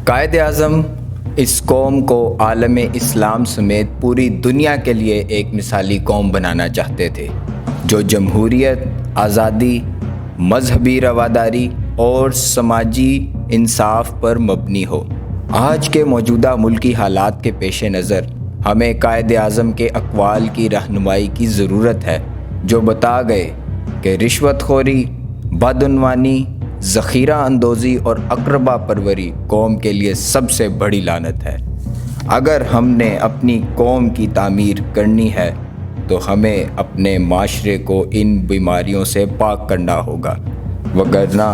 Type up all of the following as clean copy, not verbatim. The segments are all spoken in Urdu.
قائد اعظم اس قوم کو عالم اسلام سمیت پوری دنیا کے لیے ایک مثالی قوم بنانا چاہتے تھے جو جمہوریت، آزادی، مذہبی رواداری اور سماجی انصاف پر مبنی ہو۔ آج کے موجودہ ملکی حالات کے پیش نظر ہمیں قائد اعظم کے اقوال کی رہنمائی کی ضرورت ہے جو بتا گئے کہ رشوت خوری، بدعنوانی، ذخیرہ اندوزی اور اقربا پروری قوم کے لیے سب سے بڑی لعنت ہے۔ اگر ہم نے اپنی قوم کی تعمیر کرنی ہے تو ہمیں اپنے معاشرے کو ان بیماریوں سے پاک کرنا ہوگا، وگرنہ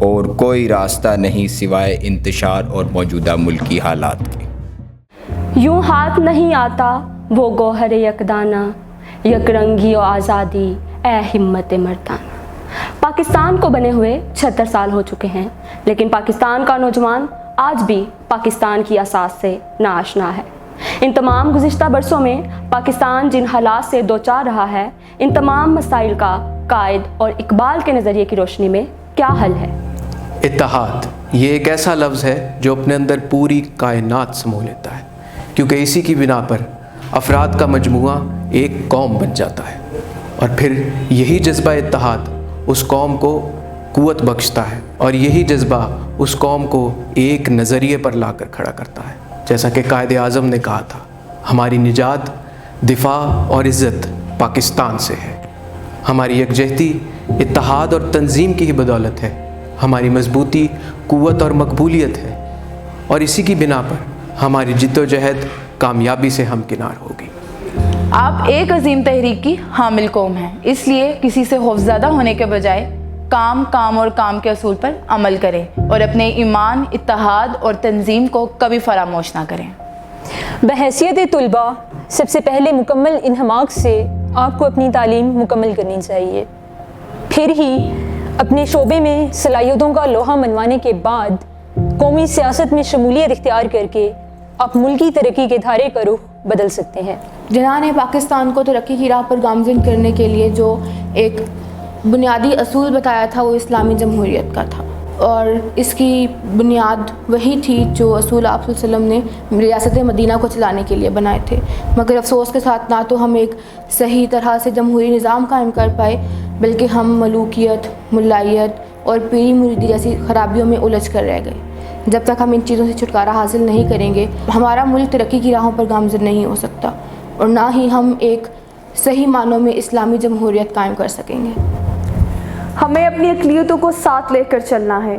اور کوئی راستہ نہیں سوائے انتشار اور موجودہ ملکی حالات کے۔ یوں ہاتھ نہیں آتا وہ گوہر یکدانہ، یک رنگی و آزادی اے ہمت مردانہ۔ پاکستان کو بنے ہوئے 76 سال ہو چکے ہیں، لیکن پاکستان کا نوجوان آج بھی پاکستان کی اساس سے ناآشنا ہے۔ ان تمام گزشتہ برسوں میں پاکستان جن حالات سے دوچار رہا ہے، ان تمام مسائل کا قائد اور اقبال کے نظریے کی روشنی میں کیا حل ہے؟ اتحاد یہ ایک ایسا لفظ ہے جو اپنے اندر پوری کائنات سمو لیتا ہے، کیونکہ اسی کی بنا پر افراد کا مجموعہ ایک قوم بن جاتا ہے، اور پھر یہی جذبہ اتحاد اس قوم کو قوت بخشتا ہے، اور یہی جذبہ اس قوم کو ایک نظریے پر لا کر کھڑا کرتا ہے۔ جیسا کہ قائد اعظم نے کہا تھا، ہماری نجات، دفاع اور عزت پاکستان سے ہے۔ ہماری یکجہتی اتحاد اور تنظیم کی ہی بدولت ہے، ہماری مضبوطی قوت اور مقبولیت ہے، اور اسی کی بنا پر ہماری جد و جہد کامیابی سے ہمکنار ہوگی۔ آپ ایک عظیم تحریک کی حامل قوم ہیں، اس لیے کسی سے خوفزدہ ہونے کے بجائے کام اور کام کے اصول پر عمل کریں اور اپنے ایمان، اتحاد اور تنظیم کو کبھی فراموش نہ کریں۔ بحیثیت طلباء سب سے پہلے مکمل انہماک سے آپ کو اپنی تعلیم مکمل کرنی چاہیے، پھر ہی اپنے شعبے میں صلاحیتوں کا لوہا منوانے کے بعد قومی سیاست میں شمولیت اختیار کر کے آپ ملکی ترقی کے دھارے کا رخ بدل سکتے ہیں۔ جناح نے پاکستان کو ترقی کی راہ پر گامزن کرنے کے لیے جو ایک بنیادی اصول بتایا تھا وہ اسلامی جمہوریت کا تھا، اور اس کی بنیاد وہی تھی جو اصول آپ صلی اللہ علیہ وسلم نے ریاست مدینہ کو چلانے کے لیے بنائے تھے۔ مگر افسوس کے ساتھ نہ تو ہم ایک صحیح طرح سے جمہوری نظام قائم کر پائے، بلکہ ہم ملوکیت، ملائیت اور پیری مریدی جیسی خرابیوں میں الجھ کر رہ گئے۔ جب تک ہم ان چیزوں سے چھٹکارا حاصل نہیں کریں گے، ہمارا ملک ترقی کی راہوں پر گامزن نہیں ہو سکتا، اور نہ ہی ہم ایک صحیح معنوں میں اسلامی جمہوریت قائم کر سکیں گے۔ ہمیں اپنی اقلیتوں کو ساتھ لے کر چلنا ہے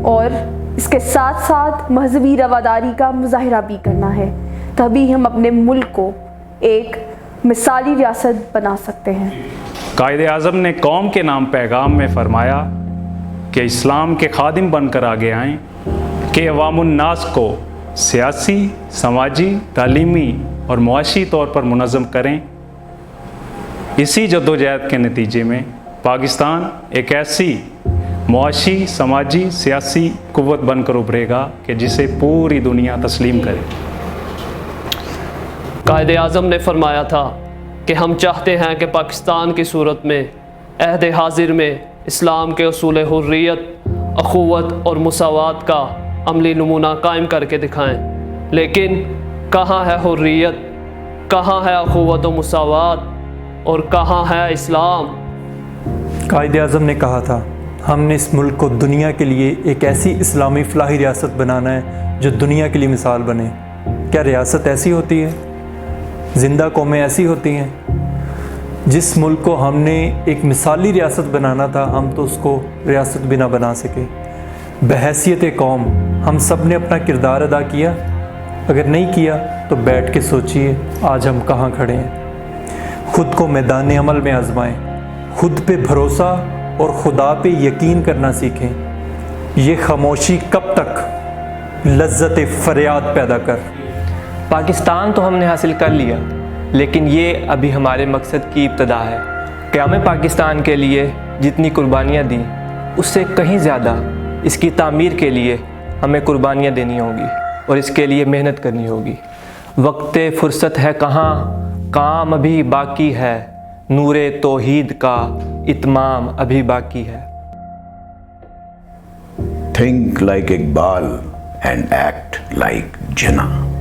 اور اس کے ساتھ ساتھ مذہبی رواداری کا مظاہرہ بھی کرنا ہے، تبھی ہم اپنے ملک کو ایک مثالی ریاست بنا سکتے ہیں۔ قائد اعظم نے قوم کے نام پیغام میں فرمایا کہ اسلام کے خادم بن کر آگے آئیں کہ عوام الناس کو سیاسی، سماجی، تعلیمی اور معاشی طور پر منظم کریں۔ اسی جدوجہد کے نتیجے میں پاکستان ایک ایسی معاشی، سماجی، سیاسی قوت بن کر ابھرے گا کہ جسے پوری دنیا تسلیم کرے۔ قائد اعظم نے فرمایا تھا کہ ہم چاہتے ہیں کہ پاکستان کی صورت میں عہد حاضر میں اسلام کے اصول حریت، اخوت اور مساوات کا عملی نمونہ قائم کر کے دکھائیں، لیکن کہاں ہے حریت، کہاں ہے اخوت و مساوات، اور کہاں ہے اسلام؟ قائد اعظم نے کہا تھا، ہم نے اس ملک کو دنیا کے لیے ایک ایسی اسلامی فلاحی ریاست بنانا ہے جو دنیا کے لیے مثال بنے۔ کیا ریاست ایسی ہوتی ہے؟ زندہ قومیں ایسی ہوتی ہیں؟ جس ملک کو ہم نے ایک مثالی ریاست بنانا تھا، ہم تو اس کو ریاست بھی نہ بنا سکے۔ بحیثیت قوم ہم سب نے اپنا کردار ادا کیا؟ اگر نہیں کیا تو بیٹھ کے سوچئے آج ہم کہاں کھڑے ہیں۔ خود کو میدان عمل میں آزمائیں، خود پہ بھروسہ اور خدا پہ یقین کرنا سیکھیں۔ یہ خاموشی کب تک لذت فریاد پیدا کر۔ پاکستان تو ہم نے حاصل کر لیا، لیکن یہ ابھی ہمارے مقصد کی ابتدا ہے۔ قیام پاکستان کے لیے جتنی قربانیاں دیں، اس سے کہیں زیادہ اس کی تعمیر کے لیے ہمیں قربانیاں دینی ہوں گی اور اس کے لیے محنت کرنی ہوگی۔ وقت فرصت ہے کہاں، کام ابھی باقی ہے، نور توحید کا اتمام ابھی باقی ہے۔ Think like Iqbal and act like Jinnah.